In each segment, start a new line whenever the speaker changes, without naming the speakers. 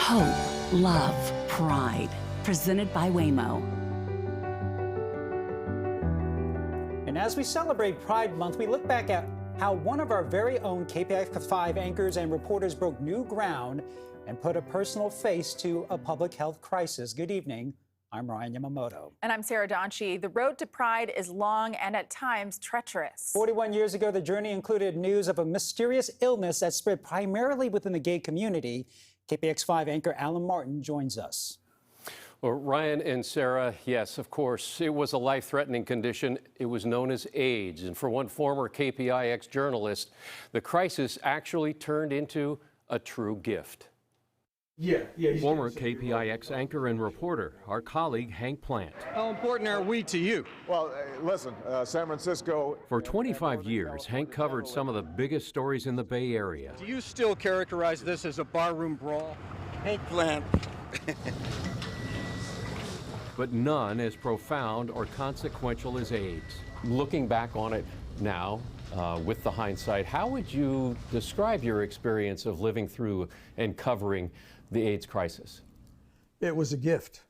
Hope, love, pride. Presented by Waymo.
And as we celebrate Pride Month, we look back at how one of our very own KPIX 5 anchors and reporters broke new ground and put a personal face to a public health crisis. Good evening. I'm Ryan Yamamoto.
And I'm Sarah Donchi. The road to Pride is long and at times treacherous.
41 years ago, the journey included news of a mysterious illness that spread primarily within the gay community. KPIX 5 anchor Alan Martin joins us.
Well, Ryan and Sarah, yes, of course, it was a life-threatening condition. It was known as AIDS. And for one former KPIX journalist, the crisis actually turned into a true gift.
Former KPIX anchor and reporter, our colleague Hank Plante.
How important are we to you?
Well, listen, San Francisco.
For 25 years, Hank covered some of the biggest stories in the Bay Area.
Do you still characterize this as a barroom brawl?
Hank Plante.
But none as profound or consequential as AIDS.
Looking back on it now, with the hindsight, how would you describe your experience of living through and covering the AIDS crisis?
It was a gift.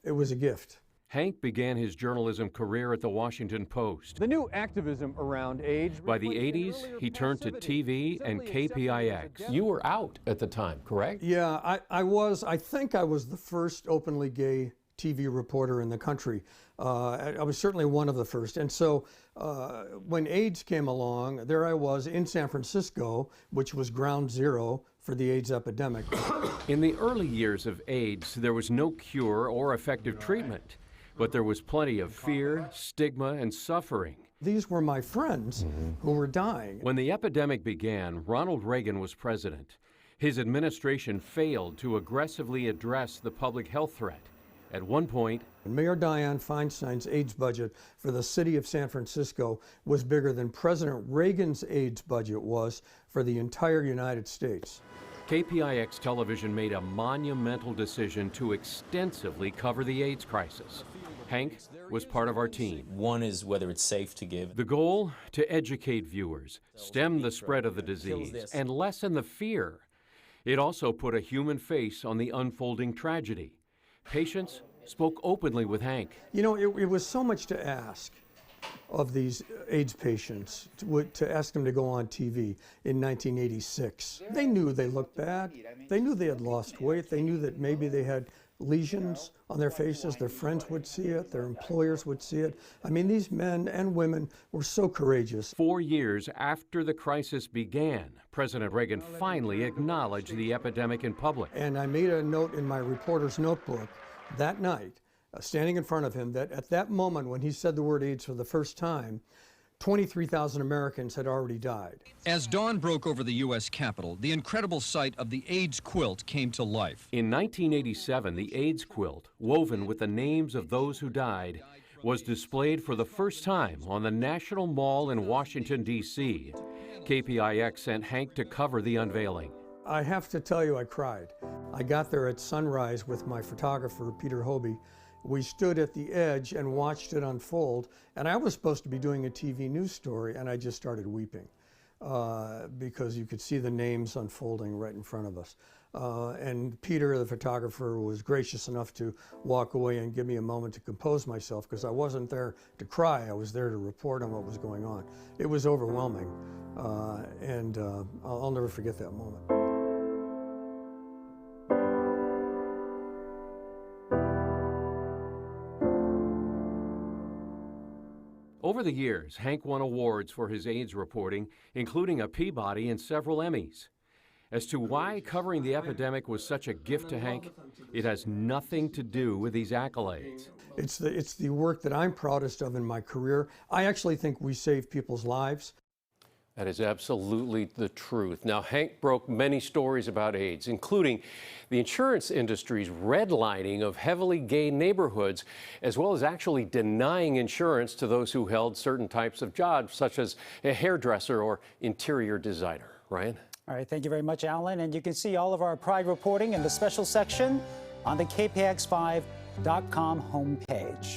It was a gift.
Hank began his journalism career at the Washington Post.
The new activism around AIDS.
By the 80s, he turned to TV and KPIX.
You were out at the time, correct?
Yeah, I was. I think I was the first openly gay TV reporter in the country. I was certainly one of the first. And so when AIDS came along, there I was in San Francisco, which was ground zero for the AIDS epidemic.
In the early years of AIDS, there was no cure or effective treatment, but there was plenty of fear, stigma, and suffering.
These were my friends who were dying.
When the epidemic began, Ronald Reagan was president. His administration failed to aggressively address the public health threat. At one point,
Mayor Dianne Feinstein's AIDS budget for the city of San Francisco was bigger than President Reagan's AIDS budget was for the entire United States.
KPIX television made a monumental decision to extensively cover the AIDS crisis. Hank was part of our team.
One is whether it's safe to give.
The goal? To educate viewers, stem the spread of the disease, and lessen the fear. It also put a human face on the unfolding tragedy. Patients spoke openly with Hank.
You know, it was so much to ask of these AIDS patients, to ask them to go on TV in 1986. They knew they looked bad. They knew they had lost weight. They knew that maybe they had lesions on their faces. Their friends would see it. Their employers would see it. I mean, these men and women were so courageous.
4 years after the crisis began, President Reagan finally acknowledged the epidemic in public.
And I made a note in my reporter's notebook that night, standing in front of him, that at that moment when he said the word AIDS for the first time, 23,000 Americans had already died.
As dawn broke over the U.S. Capitol, the incredible sight of the AIDS quilt came to life.
In 1987, the AIDS quilt, woven with the names of those who died, was displayed for the first time on the National Mall in Washington, D.C. KPIX sent Hank to cover the unveiling.
I have to tell you, I cried. I got there at sunrise with my photographer, Peter Hobie. We stood at the edge and watched it unfold, and I was supposed to be doing a TV news story, and I just started weeping because you could see the names unfolding right in front of us. And Peter, the photographer, was gracious enough to walk away and give me a moment to compose myself, because I wasn't there to cry, I was there to report on what was going on. It was overwhelming, and I'll never forget that moment.
Over the years, Hank won awards for his AIDS reporting, including a Peabody and several Emmys. As to why covering the epidemic was such a gift to Hank, it has nothing to do with these accolades.
It's the work that I'm proudest of in my career. I actually think we save people's lives.
That is absolutely the truth. Now, Hank broke many stories about AIDS, including the insurance industry's redlining of heavily gay neighborhoods, as well as actually denying insurance to those who held certain types of jobs, such as a hairdresser or interior designer. Ryan?
All right, thank you very much, Alan. And you can see all of our Pride reporting in the special section on the KPIX5.com homepage.